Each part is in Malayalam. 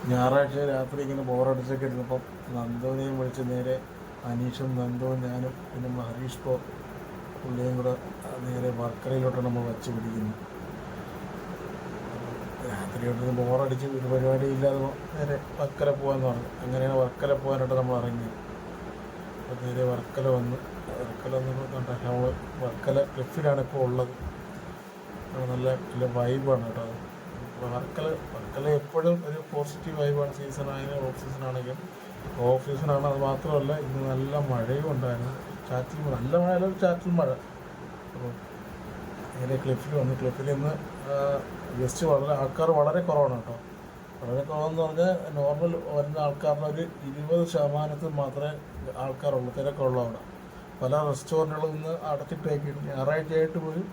ഞായറാഴ്ച രാത്രി ഇങ്ങനെ ബോറടിച്ചൊക്കെ ഇരുന്നപ്പം നന്ദുവിനെയും വിളിച്ച് നേരെ അനീഷും നന്ദുവും ഞാനും പിന്നെ ഹരീഷ് പുള്ളിയും കൂടെ നേരെ വർക്കലയിലോട്ടാണ് നമ്മൾ വച്ച് പിടിക്കുന്നത്. രാത്രി കൊണ്ട് ബോറടിച്ച് ഒരു പരിപാടി ഇല്ലാതെ നേരെ വർക്കല പോകാമെന്ന് പറഞ്ഞു. അങ്ങനെയാണ് വർക്കല പോകാനായിട്ട് നമ്മൾ ഇറങ്ങിയത്. അപ്പോൾ നേരെ വർക്കല വന്നപ്പോൾ നമ്മൾ വർക്കല ക്ലിഫിലാണ് ഇപ്പോൾ ഉള്ളത്. നല്ല വൈബാണ് കേട്ടോ. വർക്കല എപ്പോഴും ഒരു പോസിറ്റീവ് വൈബാണ്. സീസണായാലും ഓഫ് സീസണാണെങ്കിലും. ഓഫ് സീസണാണ്. അത് മാത്രമല്ല ഇന്ന് നല്ല മഴയും ഉണ്ടായിരുന്നു. നല്ല മഴ അല്ല, ചാറ്റിൽ മഴ. അപ്പോൾ നേരെ ക്ലിഫിൽ ഇന്ന് ഗസ്റ്റ് ആൾക്കാർ വളരെ കുറവാണ് കേട്ടോ. വളരെ കുറവെന്ന് പറഞ്ഞാൽ നോർമൽ വരുന്ന ആൾക്കാരുടെ ഒരു 20% മാത്രമേ ആൾക്കാരുള്ളൂ, തിരക്കുള്ളൂ അവിടെ. പല റെസ്റ്റോറൻറ്റുകളും ഇന്ന് അടച്ചിട്ടേക്കിട്ട് ഞായറാഴ്ചയായിട്ട് പോയി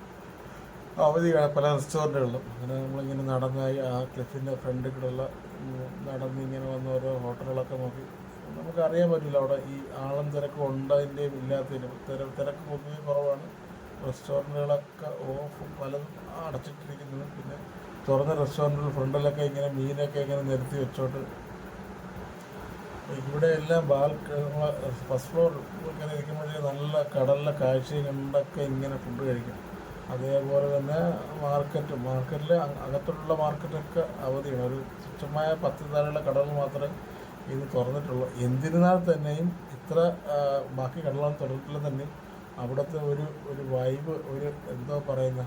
അവധിയാണ് പല റെസ്റ്റോറൻറ്റുകളിലും. അങ്ങനെ നമ്മളിങ്ങനെ നടന്നായി ആ ക്ലിഫിൻ്റെ ഫ്രണ്ടിൽ കൂടെയുള്ള നടന്നിങ്ങനെ വന്ന ഓരോ ഹോട്ടലുകളൊക്കെ നോക്കി നമുക്കറിയാൻ പറ്റില്ല അവിടെ ഈ ആളും തിരക്കും ഉണ്ടതിൻ്റെയും ഇല്ലാത്തതിനും. തിരക്ക് പൊതുവെ കുറവാണ്. റെസ്റ്റോറൻറ്റുകളൊക്കെ പലതും അടച്ചിട്ടിരിക്കുന്നത്. പിന്നെ തുറന്ന റെസ്റ്റോറൻറ്റുകൾ ഫ്രണ്ടിലൊക്കെ ഇങ്ങനെ മീനൊക്കെ ഇങ്ങനെ നിരത്തി വെച്ചോട്ട്. ഇവിടെ എല്ലാം ഫസ്റ്റ് ഫ്ലോർ ഇങ്ങനെ ഇരിക്കുമ്പോഴേ നല്ല കടലിലെ കാഴ്ചയും കണ്ടൊക്കെ ഇങ്ങനെ ഫുഡ് കഴിക്കും. അതേപോലെ തന്നെ മാർക്കറ്റിൽ അകത്തുള്ള മാർക്കറ്റൊക്കെ അവധിയാണ്. ഒരു തുച്ഛമായ 10 താഴെയുള്ള കടകൾ മാത്രമേ ഇത് തുറന്നിട്ടുള്ളൂ. എന്നിരുന്നാൽ തന്നെയും ബാക്കി കടകൾ തുറന്നിട്ടില്ല തന്നെയും അവിടുത്തെ ഒരു വൈബ്, ഒരു എന്തോ പറയുന്ന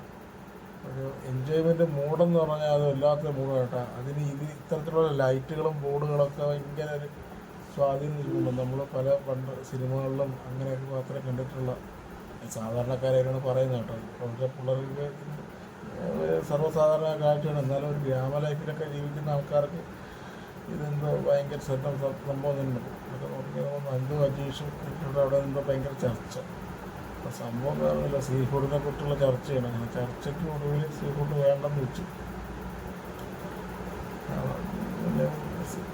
ഒരു എൻജോയ്മെൻറ്റ് മൂടെന്ന് പറഞ്ഞാൽ അത് വല്ലാത്ത മൂഡ് കേട്ടോ. അതിന് ഇത്തരത്തിലുള്ള ലൈറ്റുകളും ബോർഡുകളൊക്കെ ഭയങ്കര ഒരു സ്വാധീനം ചെലുത്തുന്നുണ്ട്. നമ്മൾ പണ്ട് സിനിമകളിലും അങ്ങനെയൊക്കെ മാത്രമേ കണ്ടിട്ടുള്ള സാധാരണക്കാരാണ് പറയുന്നത് കേട്ടോ. ഇപ്പോഴത്തെ പിള്ളേർക്ക് സർവ്വസാധാരണ കാഴ്ചയാണ്. എന്നാലും ഒരു ഗ്രാമ ലൈഫിലൊക്കെ ജീവിക്കുന്ന ആൾക്കാർക്ക് ഇതെന്തോ ഭയങ്കര സംഭവം തന്നെ. അതൊക്കെ നോക്കിയാൽ നന്ദു അജീഷും അവിടെ എന്തോ ഭയങ്കര ചർച്ച. അപ്പോൾ സംഭവം കാണുന്നില്ല, സീ ഫുഡിനെ കുറിച്ചുള്ള ചർച്ചയാണ്. അങ്ങനെ ചർച്ചയ്ക്ക് ഒടുവിൽ സീ ഫുഡ് വേണ്ടെന്ന് വെച്ചു. പിന്നെ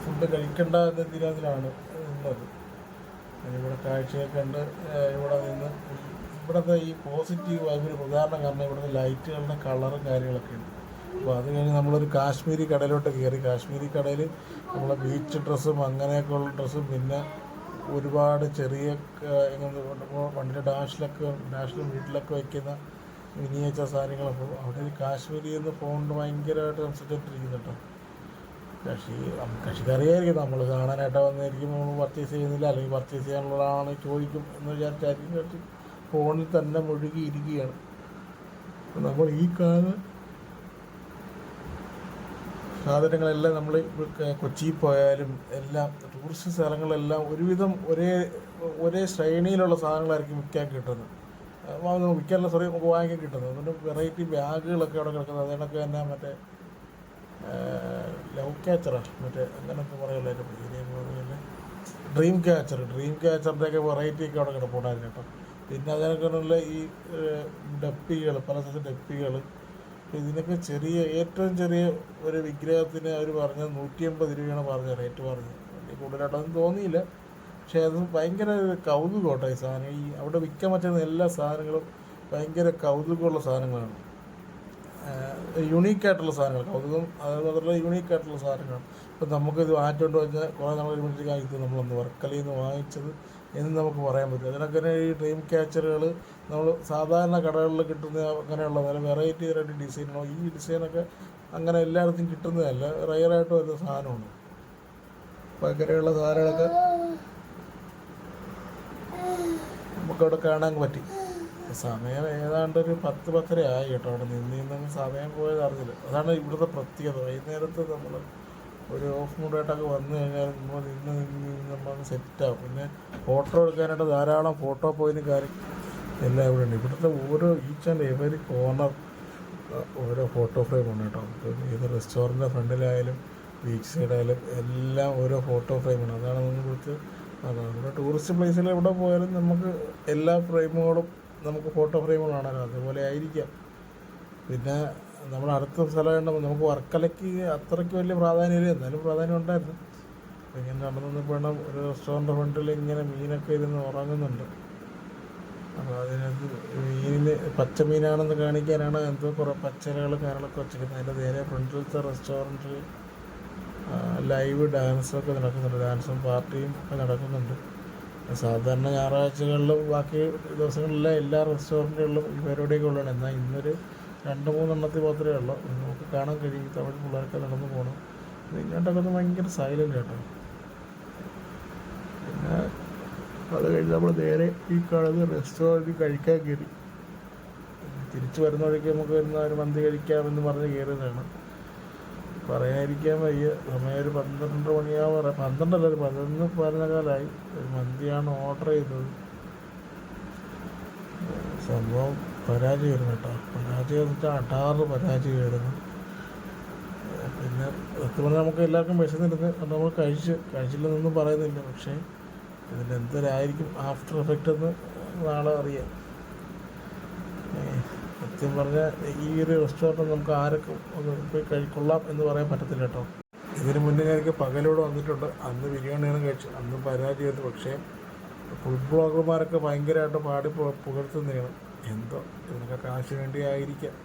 ഫുഡ് കഴിക്കേണ്ട എന്ന തീരുമാനത്തിലാണ് ഉള്ളത്. ഇവിടെ കാഴ്ചയൊക്കെ കണ്ട് ഇവിടെ നിന്ന് ഇവിടുത്തെ ഈ പോസിറ്റീവ് വൈബിന് പ്രധാന കാരണം ഇവിടുത്തെ ലൈറ്റുകളുടെ കളറും കാര്യങ്ങളൊക്കെ ഉണ്ട്. അപ്പോൾ അത് കഴിഞ്ഞ് നമ്മളൊരു കാശ്മീരി കടയിലോട്ട് കയറി. കാശ്മീരി കടയിൽ നമ്മളെ ബീച്ച് ഡ്രസ്സും അങ്ങനെയൊക്കെയുള്ള ഡ്രസ്സും പിന്നെ ഒരുപാട് ചെറിയ വണ്ടിയുടെ ഡാഷിലും വീട്ടിലൊക്കെ വയ്ക്കുന്ന മിനിയേച്ചർ സാധനങ്ങളൊക്കെ അവിടെ ഒരു കാശ്മീരി എന്ന് ഫോണിന് ഭയങ്കരമായിട്ട് സംസാരിച്ചിട്ടിരിക്കുന്നുണ്ടോ. കക്ഷിക്കറിയായിരിക്കും നമ്മൾ കാണാനായിട്ട് വന്നിരിക്കും. നമ്മൾ പർച്ചേസ് ചെയ്യുന്നില്ല, അല്ലെങ്കിൽ പർച്ചേസ് ചെയ്യാനുള്ളതാണ് ചോദിക്കും എന്ന് വിചാരിച്ചായിരിക്കും ഫോണിൽ തന്നെ മുഴുകിയിരിക്കുകയാണ്. നമ്മൾ ഈ സാധനങ്ങളെല്ലാം നമ്മൾ കൊച്ചിയിൽ പോയാലും എല്ലാം ടൂറിസ്റ്റ് സ്ഥലങ്ങളെല്ലാം ഒരുവിധം ഒരേ ശ്രേണിയിലുള്ള സാധനങ്ങളായിരിക്കും നമുക്ക് വാങ്ങിക്കാൻ കിട്ടുന്നത്. അതുകൊണ്ട് വെറൈറ്റി ബാഗുകളൊക്കെ അവിടെ കിടക്കുന്നത്. അതിനൊക്കെ തന്നെ മറ്റേ ലവ് ക്യാച്ചറാണ്, അങ്ങനെയൊക്കെ പറയുമല്ലോ അതിൻ്റെ പേര്, ഡ്രീം ക്യാച്ചറിൻ്റെയൊക്കെ വെറൈറ്റിയൊക്കെ അവിടെ കിടപ്പുണ്ടായിരുന്നു കേട്ടോ. പിന്നെ അതിനൊക്കെയുള്ള ഈ പല സ്ഥലത്ത് ഡപ്പികൾ. ഇതിനൊക്കെ ഏറ്റവും ചെറിയ ഒരു വിഗ്രഹത്തിന് അവർ പറഞ്ഞത് 150 രൂപയാണ് റേറ്റ് പറഞ്ഞത്. വലിയ കൂടുതലായിട്ടൊന്നും തോന്നിയില്ല. പക്ഷേ അത് ഭയങ്കര കൗതുകം കേട്ടോ. ഈ സാധനം അവിടെ വിൽക്കാൻ പറ്റുന്ന എല്ലാ സാധനങ്ങളും ഭയങ്കര കൗതുകമുള്ള സാധനങ്ങളാണ്. യുണീക്കായിട്ടുള്ള സാധനങ്ങൾ, കൗതുകം അതുമാത്രമല്ല യുണീക്കായിട്ടുള്ള സാധനങ്ങളാണ്. ഇപ്പം നമുക്കിത് വാങ്ങിച്ചുകൊണ്ട് വെച്ചാൽ കുറേ നാൾ കഴിയുമ്പോഴത്തേക്ക് ഇത് നമ്മളൊന്ന് വർക്കലയിൽ നിന്ന് വാങ്ങിച്ചത് എന്ന് നമുക്ക് പറയാൻ പറ്റും. അതിനൊക്കെ ഈ ഡ്രീം ക്യാച്ചറുകൾ നമ്മൾ സാധാരണ കടകളിൽ കിട്ടുന്ന അങ്ങനെയുള്ള നല്ല വെറൈറ്റി ഡിസൈനുകളോ ഈ ഡിസൈനൊക്കെ അങ്ങനെ എല്ലായിടത്തും കിട്ടുന്നതല്ല, റയറായിട്ട് വരുന്ന സാധനമാണ്. അപ്പം അങ്ങനെയുള്ള സാധനങ്ങളൊക്കെ നമുക്കവിടെ കാണാൻ പറ്റി. സമയം ഏതാണ്ട് ഒരു 10-10:30 ആയി കേട്ടോ. അവിടെ നിന്ന് സമയം പോയത് അറിഞ്ഞില്ല. അതാണ് ഇവിടുത്തെ പ്രത്യേകത. വൈകുന്നേരത്ത് നമ്മൾ ഒരു ഓഫ് മൂഡായിട്ടൊക്കെ വന്നു കഴിഞ്ഞാൽ നമ്മൾ നമ്മൾ സെറ്റാവും. പിന്നെ ഫോട്ടോ എടുക്കാനായിട്ട് ധാരാളം ഫോട്ടോ പോയിന്റ് കാര്യം എല്ലാം ഇവിടെ ഉണ്ട്. ഇവിടുത്തെ ഓരോ ഈച്ച് ആൻഡ് എവരി കോർണർ ഓരോ ഫോട്ടോ ഫ്രെയിമുണ്ട് കേട്ടോ. ഏത് റെസ്റ്റോറൻറ്റിൻ്റെ ഫ്രണ്ടിലായാലും ബീച്ച് സൈഡായാലും എല്ലാം ഓരോ ഫോട്ടോ ഫ്രെയിമാണ്. അതാണ് നമുക്ക് നമ്മുടെ ടൂറിസ്റ്റ് പ്ലേസിൽ എവിടെ പോയാലും നമുക്ക് എല്ലാ ഫ്രെയിമുകളും നമുക്ക് ഫോട്ടോ ഫ്രെയിമുകൾ കാണാനോ അതുപോലെ ആയിരിക്കാം. പിന്നെ നമ്മുടെ അടുത്ത സ്ഥലമുണ്ടാകുമ്പോൾ നമുക്ക് വർക്കലയ്ക്ക് അത്രയ്ക്ക് വലിയ പ്രാധാന്യമില്ല, എന്നാലും പ്രാധാന്യം ഉണ്ടായിരുന്നു. അപ്പോൾ ഇങ്ങനെ നടന്നു വേണം ഒരു റെസ്റ്റോറൻറ്റ് ഫ്രണ്ടിൽ ഇങ്ങനെ മീനൊക്കെ ഇരുന്ന് ഉറങ്ങുന്നുണ്ട്. അപ്പോൾ അതിനകത്ത് പച്ച മീനാണെന്ന് കാണിക്കാനാണ് എന്തോ കുറേ പച്ചലകൾ കാര്യങ്ങളൊക്കെ വെച്ചിരിക്കുന്നത്. അതിൻ്റെ നേരെ ഫ്രണ്ടിലത്തെ റെസ്റ്റോറൻറ്റിൽ ലൈവ് ഡാൻസൊക്കെ നടക്കുന്നുണ്ട്, ഡാൻസും പാർട്ടിയും ഒക്കെ നടക്കുന്നുണ്ട്. സാധാരണ ഞായറാഴ്ചകളിലും ബാക്കി ദിവസങ്ങളിലെ എല്ലാ റെസ്റ്റോറൻറ്റുകളിലും ഈ പരിപാടിയൊക്കെ ഉള്ളതാണ്. എന്നാൽ ഇന്നൊരു 2-3 എണ്ണത്തിൽ മാത്രമേ ഉള്ളൂ. നമുക്ക് കാണാൻ കഴിയും തമിഴ് പിള്ളേരൊക്കെ നടന്നു പോകണം. ഇങ്ങോട്ടൊക്കെ ഒന്ന് ഭയങ്കര സൈലൻ്റ് കേട്ടോ. പിന്നെ അത് കഴിഞ്ഞ് നമ്മൾ നേരെ ഈ കാണുന്ന റെസ്റ്റോറൻറ്റിൽ കഴിക്കാൻ കയറി. തിരിച്ച് വരുന്ന വഴിക്ക് നമുക്ക് വരുന്ന ഒരു മന്തി കഴിക്കാമെന്ന് പറഞ്ഞ് കയറിയതാണ്. പറയാതിരിക്കാൻ വയ്യ, സമയം ഒരു 12 മണിയാവാറ്, 12 അല്ല, ഒരു 11-12 ഒരു മന്തിയാണ് ഓർഡർ ചെയ്തത്. സംഭവം പരാജയമായിരുന്നു കേട്ടോ. പരാജയം എന്ന് വെച്ചാൽ അടാറ് പരാജയമായിരുന്നു. പിന്നെ സത്യം പറഞ്ഞാൽ നമുക്ക് എല്ലാവർക്കും വിശന്നിരുന്ന് അത് നമ്മൾ കഴിച്ചില്ലെന്നൊന്നും പറയുന്നില്ല. പക്ഷേ ഇതിലെന്തരായിരിക്കും ആഫ്റ്റർ എഫക്റ്റ് എന്ന് നാളെ അറിയാം. സത്യം പറഞ്ഞാൽ ഈ ഒരു റെസ്റ്റോറൻറ്റ് നമുക്ക് ആരൊക്കെ ഒന്ന് പോയി കൊള്ളാം എന്ന് പറയാൻ പറ്റത്തില്ല കേട്ടോ. ഇതിന് മുന്നേ എനിക്ക് പകലോട് വന്നിട്ടുണ്ട്. അന്ന് ബിരിയാണിയാണ് കഴിച്ചു, അന്ന് പരാജയമായിരുന്നു. പക്ഷേ ഫുഡ് ബ്ലോഗർമാരൊക്കെ ഭയങ്കരമായിട്ട് പാടി പുകഴ്ത്തുന്നതാണ്. എന്തോ ഇതിനൊക്കെ കാശ് വേണ്ടി ആയിരിക്കാം.